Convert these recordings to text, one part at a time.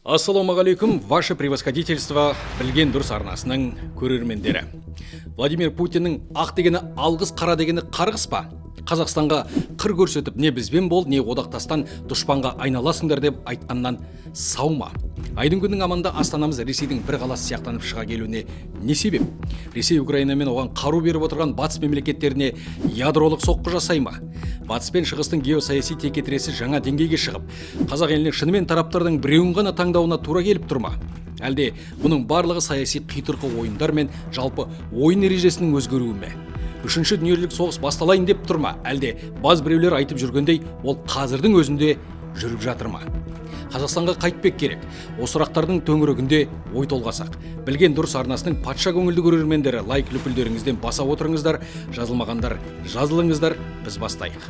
Ассалаумағалейкум, ваше превосходительство, білген дұрыс арнасының көрермендері. Владимир Путиннің ақ дегені алғыс, қара дегені қарғыс па? Қазақстанға қыр көрсетіп, не бізбен бол, не одақтастан дұшпанға айналасыңдар деп айтқаннан сау ма? Айдың күннің аманда астанамыз Ресейдің бір қаласы сияқтанып шыға келуіне не себеп? Ресей Украинамен оған қару беріп отырған батыс мемлекеттеріне ядролық соққы жасай ма? Батыс пен шығыстың геосаяси текетіресі жаңа деңгейге шығып, қазақ еліне шынымен тараптардың біреуін ғана таңдауына тура келіп тұр ма? Әлде бұның барлығы саяси қитұрқы ойындар мен жалпы ойын ережесінің өзгеруі ме? Үшінші дүниежүзілік соғыс басталайын деп тұр ма? Әлде баз біреулер айтып жүргендей, ол қазірдің өзінде жүріп жатыр ма? Қазақстанға қайтпек керек. Осы сұрақтардың төңірегінде ой толғасақ. Білген дұрыс арнасының патша көңілді көрермендері лайк løпілдеріңізден баса отырыңыздар, жазылмағандар жазылыңыздар, біз бастайық.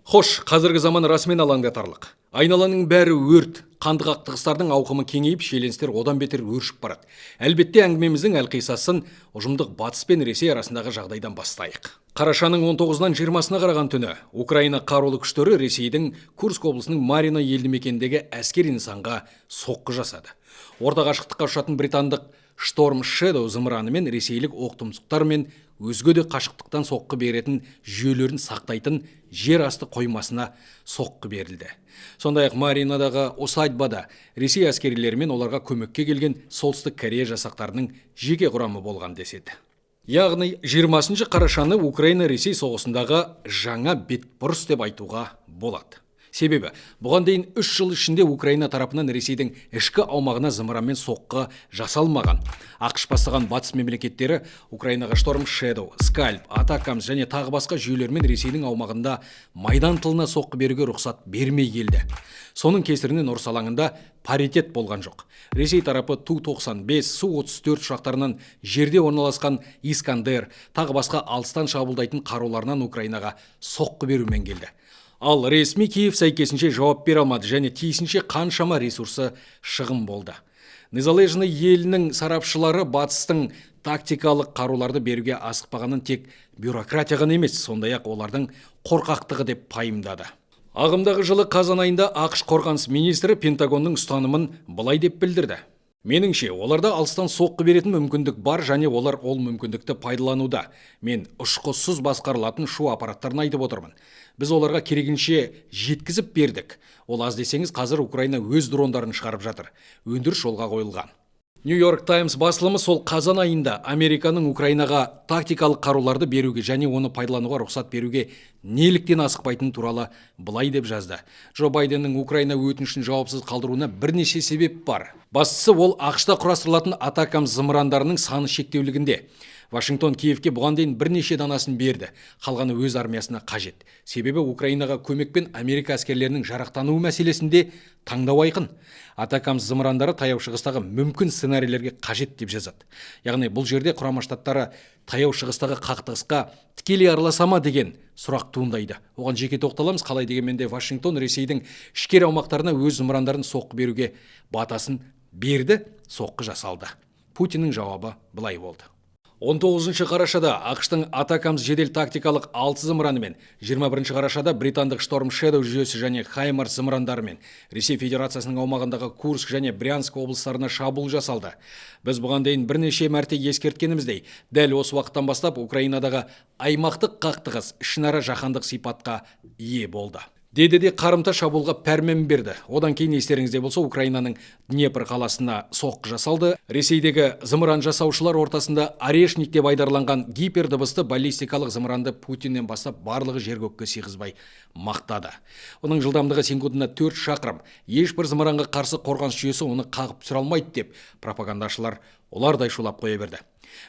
Хош, қазіргі заман расымен алаңдатарлық. Айналаның бәрі өрт, қанды қақтығыстардың ауқымы кеңейіп, шиеленістер одан бетер өршіп барады. Әлбетте әңгімеміздің әлқисасын ұжымдық Батыс пен Ресей арасындағы жағдайдан бастайық. Қарашаның 19-нан 20-сына қараған түні Украина қарулы күштері Ресейдің Курск облысының Марина елді мекеніндегі әскери нысанға соққы жасады. Орта қашықтыққа ұшатын британдық Storm Shadow зымыраны мен ресейлік оқтұмсықтар мен өзге де қашықтықтан соққы беретін жүйелерін сақтайтын жер асты қоймасына соққы берілді. Сондай-ақ Маринадағы усадьбада Ресей әскерилері мен оларға көмекке келген Солтүстік Корея жасақтарының жеке құрамы болған деседі. Яғни 20 қарашаны Украина-Ресей соғысындағы жаңа бетбұрыс деп айтуға болады. Себебі, бұған дейін 3 жыл ішінде Украина тарапынан Ресейдің ішкі аумағына зымыранмен соққы жасалмаған. ақш бастаған батыс мемлекеттері Украинаға Storm Shadow, Scalp, Атакамс және тағы басқа жүйелермен Ресейдің аумағында майдан тылына соққы беруге рұқсат бермей келді. Соның кесірінен ұрыс алаңында паритет болған жоқ. Ресей тарапы Ту-95, Су-34 ұшақтарынан жерде орналасқан Искандер, тағы басқа алыстан шабуылдайтын қаруларынан Украинаға соққы берумен келді. Ал ресми Киев сәйкесінше жауап бере алмады және тиісінше қаншама ресурсы шығын болды. Незалежный елінің сарапшылары батыстың тактикалық қаруларды беруге асықпағанын тек бюрократия ғана емес, сондай-ақ олардың қорқақтығы деп пайымдады. Ағымдағы жылы қазан айында ақш қорғаныс министрі Пентагонның ұстанымын былай деп білдірді. Меніңше, оларда алыстан соққы беретін мүмкіндік бар және олар ол мүмкіндікті пайдалануда. Мен ұшқышсыз басқарылатын шу аппараттарын айтып отырмын. Біз оларға керегінше жеткізіп бердік. Ол аз десеңіз, қазір Украина өз дрондарын шығарып жатыр. Өндіріс жолға қойылған. New York Times басылымы сол қазан айында Американың Украинаға тактикалық қаруларды беруге және оны пайдалануға рұқсат беруге неліктен асықпайтын туралы былай деп жазды. Джо Байденнің Украина өтінішін жауапсыз қалдыруына бірнеше себеп бар. Бастысы ол ақшта құрастырылатын Атакамс зымырандарының саны шектеулігінде. Вашингтон Киевке бұған дейін бірнеше данасын берді. Қалғаны өз армиясына қажет. Себебі Украинаға көмекпен Америка әскерлерінің жарақтануы мәселесінде таңдау айқын. Атакамс зымырандары таяу шығыстағы мүмкін сценарийлерге қажет деп жазады. Яғни бұл жерде Құрама Штаттары таяу шығыстағы қақтығысқа тікелей араласама деген сұрақ туындайды. Оған жеке тоқталамыз. Қалай дегенменде Вашингтон Ресейдің ішкі аумақтарына өз зымырандарын соққы беруге батасын берді, соққы жасалды. Путиннің жауабы былай болды. 19 қарашада ақштың Атакамс жедел тактикалық 6 зымыранымен, 21 қарашада британдық Storm Shadow жүйесі және Хаймарс зымырандарымен Ресей Федерациясының аумағындағы Курск және Брянск облыстарына шабуыл жасалды. Біз бұған дейін бірнеше мәрте ескерткеніміздей, дәл осы уақыттан бастап Украинадағы аймақтық қақтығыс ішінара жаһандық сипатқа ие болды. Деді де қарымта шабуылға пәрмен берді. Одан кейін естеріңізде болса, Украинаның Днепр қаласына соққы жасалды. Ресейдегі зымыран жасаушылар ортасында Орешник деп айдарланған гипердыбысты баллистикалық зымыранды Путиннен бастап барлығы жер-көкке сыйғызбай мақтады. Оның жылдамдығы секундына 4 шақырым. Ешбір зымыранға қарсы қорғаныс жүйесі оны қағып түсіре алмайды деп пропагандашылар олардай шулап қоя берді.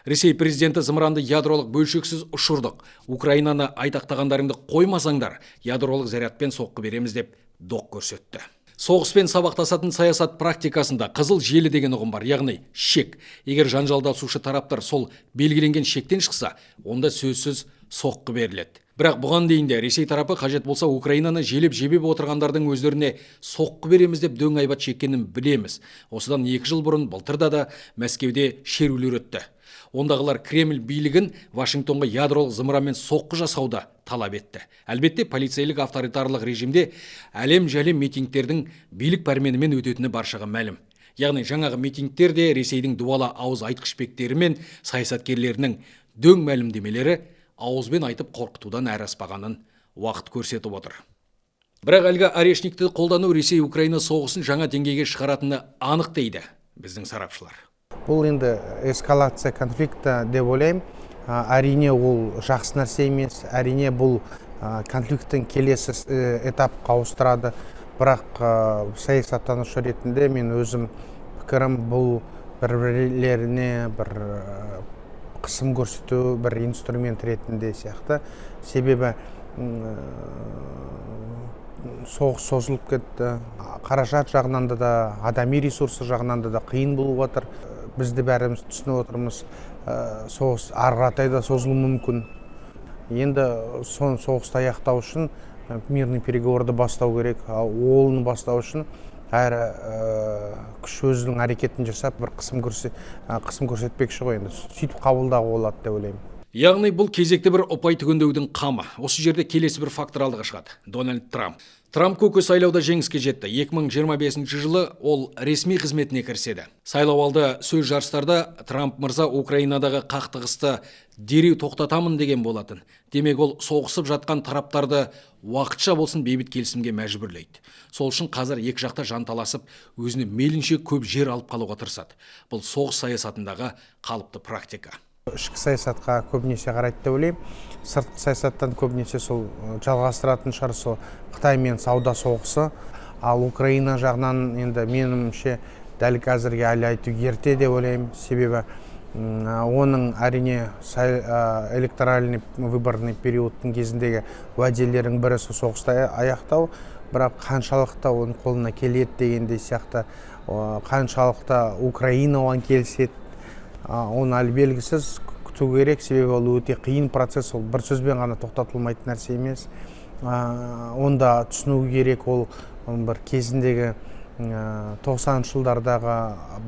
Ресей президенті зымыранды ядролық бөлшексіз ұшырдық. Украинаны айтақтағандарыңды қоймасаңдар, ядролық зарядпен соққы береміз деп доқ көрсетті. Соғыспен сабақтасатын саясат практикасында қызыл желі деген ұғым бар, яғни шек. Егер жанжалдасушы тараптар сол белгіленген шектен шықса, онда сөзсіз соққы беріледі. Бірақ бұған дейін де Ресей тарапы қажет болса Украинаны желеп-жебеп отырғандардың өздеріне соққы береміз деп дөң айбат шеккенін білеміз. Осыдан 2 жыл бұрын былтырда да Мәскеуде шерулер өтті. Ондағылар Кремль билігін Вашингтонға ядролық зымыранмен соққы жасауды талап етті. Әлбетте, полицейлік авторитарлық режимде әлем-жәлем митингтердің билік пәрменімен өтетіні баршаға мәлім. Яғни жаңағы митингтер де Ресейдің дуала ауыз айтқышпектері мен саясаткерлерінің дөң мәлімдемелері ауызбен айтып қорқытудан әрі аспағанын уақыт көрсетіп отыр. Бірақ әлгі орешникті қолдану Ресей-Украина соғысын жаңа деңгейге шығаратыны анық дейді біздің сарапшылар. Бұл енді эскалация конфликті деп ойлаймын. Әрине ол жақсы нәрсе емес, әрине бұл конфликттің келесі этапқа ауыстырады. Бірақ саясаттанушы ретінде мен өзім пікірім бұл бір-бірлеріне бір қысым көрсету, бір инструмент ретінде сияқты. Себебі соғыс созылып кетті. Қаражат жағынан да, адами ресурсы жағынан да қиын болып отыр. Бізді бәріміз түсініп отырмыз. Соғыс ары қаратай да созылуы мүмкін. Енді соғысты аяқтау үшін мирный переговорды бастау керек. Оны бастау үшін әрі күш өзінің әрекетін жасап, бір қысым көрсетпекші ғой енді. Сөйтіп қабылдауға болады деп ойлаймын. Яғни бұл кезекті бір ұпай түгендеудің қамы. Осы жерде келесі бір фактор алдыға шығады. Дональд Трамп. Трамп көке сайлауда жеңіске жетті. 2025 жылы ол ресми қызметіне кіріседі. Сайлау алды сөз жарыстарда Трамп мырза Украинадағы қақтығысты дереу тоқтатамын деген болатын. Демек ол соғысып жатқан тараптарды уақытша болсын бейбіт келісімге мәжбүрлейді. Сол үшін қазір екі жақта жанталасып, өзіне мейлінше көп жер алып қалуға тырысады. Бұл соғыс саясатындағы қалыпты практика. Ішкі саясатқа көбінесе қарайды деп ойлаймын. Сыртқы саясаттан көбінесе сол жалғастыратын шығар сол Қытаймен сауда соғысы. Ал Украина жағынан енді меніңше дәл қазірге әлі айту ерте деп ойлаймын. Себебі оның әрине электоральный выборный периодтың кезіндегі уәделердің бірі соғысты аяқтау, бірақ қаншалықты оның қолына келеді дегендей сияқты, қаншалықты Украина оған келіседі, оны әлі белгісіз, күту керек. Себебі ол өте қиын процесс, ол бір сөзбен ғана тоқтатылмайтын нәрсе емес. Онда түсіну керек, ол бір кезіндегі 90 жылдардағы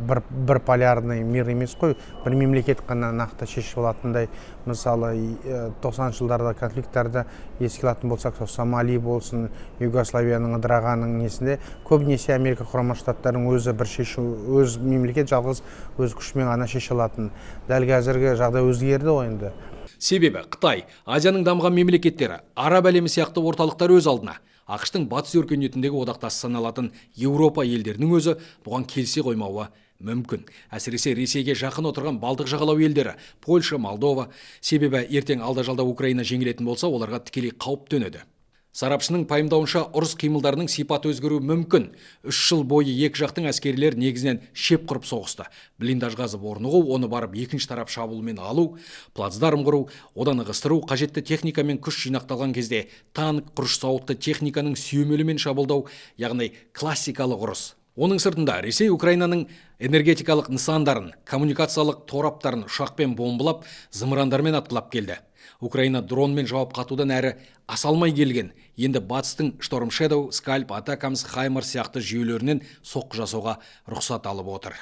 бір полярный мир емес қой, бір мемлекет қана нақты шешіп алатындай. Мысалы 90 жылдарда конфликттарды еске алатын болсақ, Сомали болсын, Югославияның ыдырағанның несінде көбінесе Америка Құрама Штаттарының өзі бір шешу, өз мемлекет жалғыз өз күшімен ғана шеше алатын. Дәл қазіргі жағдай өзгерді ғой енді. Себебі Қытай, Азияның дамыған мемлекеттері, араб әлемі сияқты орталықтар өз алдына ақш-тың батыс өркениетіндегі одақтасы саналатын Еуропа елдерінің өзі бұған келісе қоймауы мүмкін. Әсіресе Ресейге жақын отырған Балтық жағалау елдері, Польша, Молдова. Себебі ертең алда-жалда Украина жеңілетін болса, оларға тікелей қауіп төнеді. Сарапшының пайымдауынша ұрыс қимылдарының сипаты өзгеруі мүмкін. 3 жыл бойы екі жақтың әскерилер негізінен шеп құрып соғысты. Блиндаж қазып орнығу, оны барып екінші тарап шабуылмен алу, плацдарм құру, одан ығыстыру, қажетті техника мен күш жинақталған кезде танк, құрыш сауытты техниканың сүйемелімен шабуылдау, яғни классикалық ұрыс. Оның сыртында Ресей Украинаның энергетикалық нысандарын, коммуникациялық тораптарын ұшақпен бомбылап, зымырандармен атқылап келді. Украина дронмен жауап қатудан әрі асалмай келген. Енді батыстың Storm Shadow, Scalp, Атакамс, Хаймер сияқты жүйелерінен соққы жасауға рұқсат алып отыр.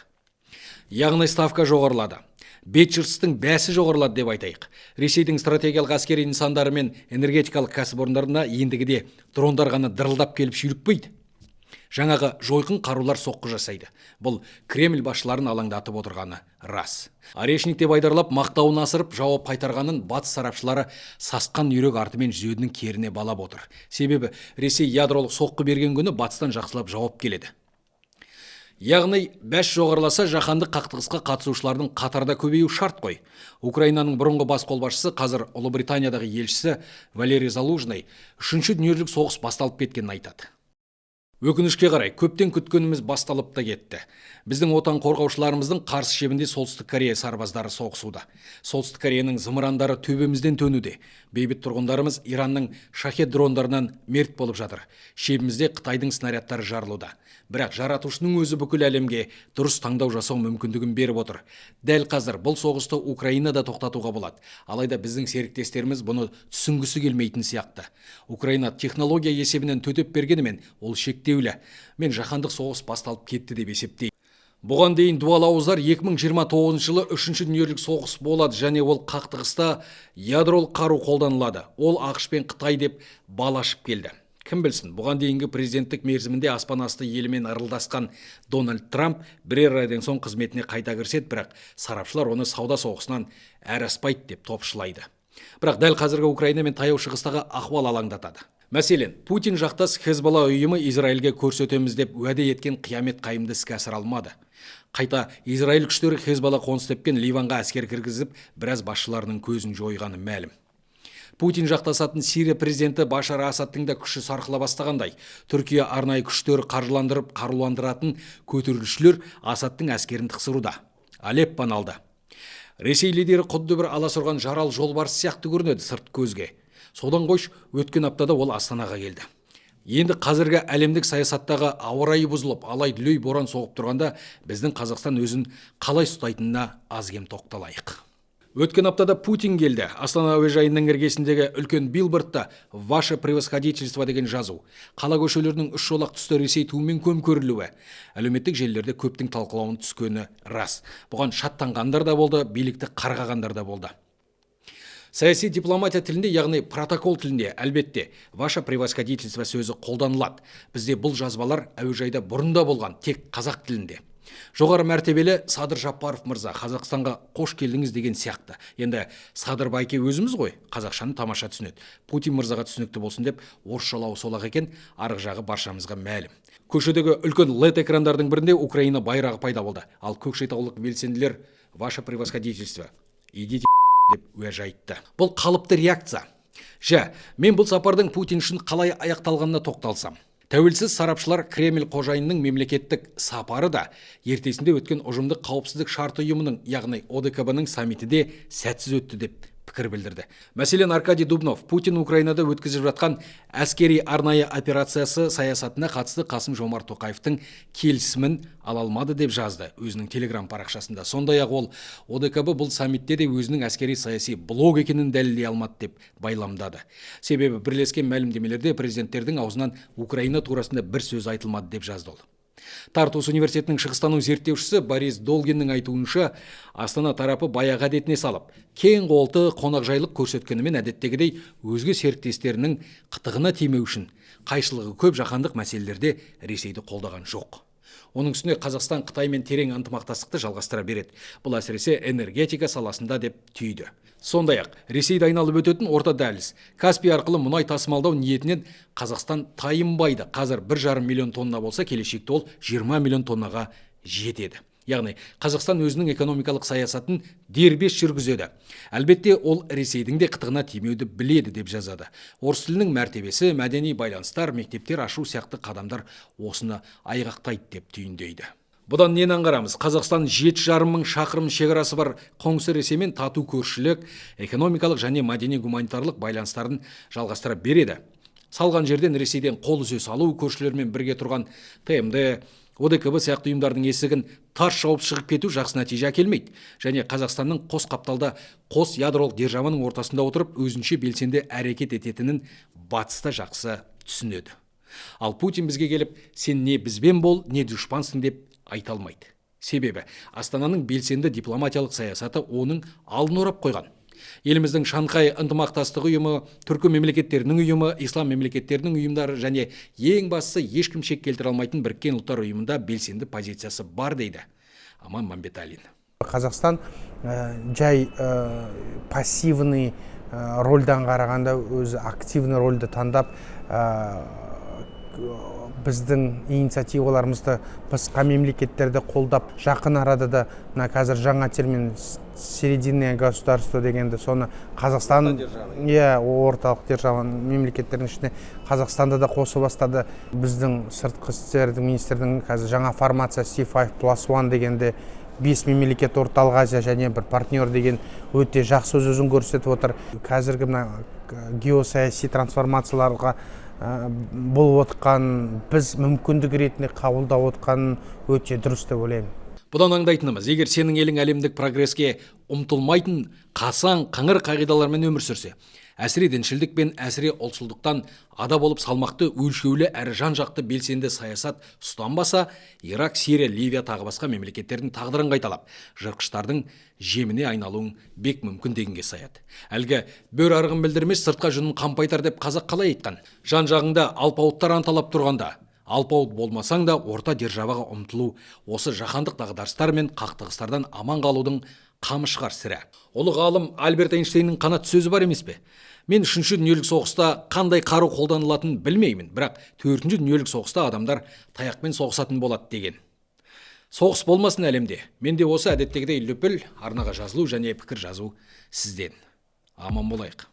Яғни ставка жоғарылады. Бетчерстің бәсі жоғарылады деп айтайық. Ресейдің стратегиялық әскери нысандары мен энергетикалық кәсіпорындарына ендігіде дрондар ғана дырылдап келіп шүйірікпейді. Жаңағы жойқын қарулар соққы жасайды. Бұл Кремль басшыларын алаңдатып отырғаны рас. Орешник деп айдарлап мақтауын асырып жауап қайтарғанын батыс сарапшылары сасқан үйрек артымен жүзедінің керіне балап отыр. Себебі Ресей ядролық соққы берген күні батыстан жақсылап жауап келеді. Яғни бәс жоғарыласа жаһандық қақтығысқа қатысушылардың қатарда көбею шарт қой. Украинаның бұрынғы бас қолбасшысы, қазір Ұлыбританиядағы елшісі Валерий Залужный 3-ші дүниежүзілік соғыс басталып кеткенін айтады. Өкінішке қарай, көптен күткеніміз басталып та кетті. Біздің отан қорғаушыларымыздың қарсы шебінде Солтүстік Корея сарбаздары соғысуда. Солтүстік Кореяның зымырандары төбемізден төнуде. Бейбіт тұрғындарымыз Иранның шахет дрондарынан мерт болып жатыр. Шебімізде Қытайдың снарядтары жарылуда. Бірақ жаратушының өзі бүкіл әлемге дұрыс таңдау жасау мүмкіндігін беріп отыр. Дәл қазір бұл соғысты Украинада тоқтатуға болады. Алайда біздің серіктестеріміз бұны түсінгісі келмейтін сияқты. Украина технология есебінен төтеп бергенімен ол шектеулі. Мен жаһандық соғыс басталып кетті деп есептеймін. Бұған дейін дуалауыздар 2029 жылы 3-ші дүниежүзілік соғыс болады және ол қақтығыста ядролық қару қолданылады. Ол ақш пен Қытай деп бал ашып келді. Кім білсін, бұған дейінгі президенттік мерзімінде аспан асты елімен ырылдасқан Дональд Трамп бірер айдан соң қызметіне қайта кіріседі, бірақ сарапшылар оны сауда соғысынан әрі аспайды деп топшылайды. Бірақ дәл қазіргі Украина мен Таяу Шығыстағы ахуал алаңдатады. Мәселен, Путин жақтас Хезболла ұйымы Израильге көрсетеміз деп уәде еткен қиямет қайымды іске асыра алмады. Қайта Израиль күштері Хезболла қоныс тепкен Ливанға әскер кіргізіп, біраз басшыларының көзін жойғаны мәлім. Путин жақтасатын Сирия президенті Башар Асадтың да күші сарқыла бастағандай, Түркия арнайы күштері қаржыландырып, қаруландыратын көтерілісшілер Асадтың әскерін тықсыруда. Алеппоны алды. Ресей лидері құдды бір аласұрған жарал жолбарыс сияқты көрінеді сырт көзге. Содан қойш, өткен аптада ол Астанаға келді. Енді қазіргі әлемдік саясаттағы ауа райы бұзылып, алай-дүлей боран соғып тұрғанда, біздің Қазақстан өзін қалай ұстайтынына аз кем тоқталайық. Өткен аптада Путин келді. Астана әуежайының іргесіндегі үлкен билбордта «Ваше превосходительство» деген жазу. Қала көшелерінің үш жолақ түсті Ресей туымен көмкөрілуі. Әлеуметтік желілерде көптің талқылауын түскені рас. Бұған шаттанғандар да болды, билікті қарғағандар да болды. Саяси дипломатия тілінде, яғни протокол тілінде, әлбетте, «Ваше превосходительство» сөзі қолданылады. Бізде бұл жазбалар әуежайда бұрында болған, тек қазақ тілінде. Жоғары мәртебелі Садыр Жапаров мырза Қазақстанға қош келдіңіз деген сияқты. Енді Садыр байке өзіміз ғой, қазақшаны тамаша түсінеді. Путин мырзаға түсінікті болсын деп орысшалауы солақ екен, арғы жағы баршамызға мәлім. Көшедегі үлкен LED экрандардың бірінде Украина байрағы пайда болды. Ал көкшетаулық белсенділер «Ваше превосходительство, идите» деп уәж айтты. Бұл қалыпты реакция. Мен бұл сапардың Путин үшін қалай аяқталғанына тоқталсам. Тәуелсіз сарапшылар Кремль қожайынының мемлекеттік сапары да ертесінде өткен ұжымдық қауіпсіздік шарты ұйымының, яғни ОДКБ-ның саммиті де сәтсіз өтті деп пікір білдірді. Мәселен, Аркадий Дубнов Путин Украинада өткізіп жатқан әскери арнайы операциясы саясатына қатысты Қасым-Жомарт Тоқаевтың келісімін ала алмады деп жазды өзінің телеграм парақшасында. Сондай-ақ ол ОДКБ бұл саммитте де өзінің әскери саяси блог екенін дәлелдей алмады деп байламдады. Себебі бірлескен мәлімдемелерде президенттердің аузынан Украина турасында бір сөз айтылмады деп жазды ол. Тартус университетінің шығыстану зерттеушісі Борис Долгиннің айтуынша, Астана тарапы баяғы әдетіне салып, кең қолты қонақжайлық көрсеткенімен әдеттегідей өзге серіктестерінің қытығына тимеу үшін қайшылығы көп жаһандық мәселелерде Ресейді қолдаған жоқ. Оның үстіне Қазақстан Қытаймен терең ынтымақтастықты жалғастыра береді. Бұл әсіресе энергетика саласында деп түйді. Сондай-ақ Ресейді айналып өтетін орта дәліз Каспий арқылы мұнай тасымалдау ниетінен Қазақстан тайынбайды. Қазір 1,5 миллион тонна болса, келешекте ол 20 миллион тоннаға жетеді. Яғни Қазақстан өзінің экономикалық саясатын дербес жүргізеді. Әлбетте ол Ресейдің де қытығына тимеуді біледі деп жазады. Орыс тілінің мәртебесі, мәдени байланыстар, мектептер ашу сияқты қадамдар осыны айғақтайды деп түйіндейді. Бұдан нені аңғарамыз? Қазақстан 7,5 мың шақырым шекарасы бар қоңсы Ресеймен тату көршілік, экономикалық және мәдени гуманитарлық байланыстарын жалғастыра береді. Салған жерден Ресейден қол үзе салу, көршілермен бірге тұрған ТМД, ОДКБ сияқты ұйымдардың есігін тарс жауып шығып кету жақсы нәтиже әкелмейді. Және Қазақстанның қос қапталда қос ядролық державаның ортасында отырып өзінше белсенді әрекет ететінін батыста жақсы түсінеді. Ал Путин бізге келіп, сен не бізбен бол, не дұшпансың деп айта алмайды. Себебі Астананың белсенді дипломатиялық саясаты оның алдын орап қойған. Еліміздің Шанхай ынтымақтастық ұйымы, түркі мемлекеттерінің ұйымы, ислам мемлекеттерінің ұйымдары және ең бастысы ешкім шек келтіре алмайтын Біріккен ұлттар ұйымында белсенді позициясы бар дейді Аман Мамбеталин. Қазақстан жай пассивный рөлдан қарағанда өзі активный рөлді таңдап біздің инициативаларымызды басқа мемлекеттерді қолдап, жақын арада да қазір жаңа термин серединное государство дегенді, соны Қазақстан орталық держава мемлекеттердің ішіне Қазақстанды да қосып бастады. Біздің сыртқы істер министрдің қазір жаңа формация C5+1 дегенде 5 мемлекет орталық Азия және бір партнер деген өте жақсы өзін көрсетіп отыр. Қазіргі геосаяси трансформацияларға болып отқан, біз мүмкіндік ретінде қабылдап отқан өте дұрыс деп ойлаймын. Бұдан аңдайтынымыз, егер сенің елің әлемдік прогреске ұмтылмайтын, қасаң, қыңыр қағидалармен өмір сүрсе, Әсіре діншілдік пен әсіре ұлтшылдықтан ада болып салмақты, өлшеулі әрі жан-жақты белсенді саясат ұстанбаса, Ирак, Сирия, Ливия тағы басқа мемлекеттердің тағдырын қайталап, жыртқыштардың жеміне айналуың бек мүмкін дегенге саяды. Әлгі бөр арығын білдірмес, сыртқа жүнін қампайтар деп қазақ қалай айтқан? Жан-жағыңда алпауыттар анталап тұрғанда, алпауыт болмасаң да орта державаға ұмтылу, осы жаһандық дағдарыстар мен қақтығыстардан аман қалудың қамы шығар сірә. Ұлы ғалым Альберт Эйнштейннің қанат сөзі бар емес пе? Мен 3-ші дүниелік соғыста қандай қару қолданылатынын білмеймін, бірақ 4-ші дүниелік соғыста адамдар таяқпен соғысатын болады деген. Соғыс болмасын әлемде. Менде осы әдеттегідей лүпіл арнаға жазылу және пікір жазу сізден. Аман болайық.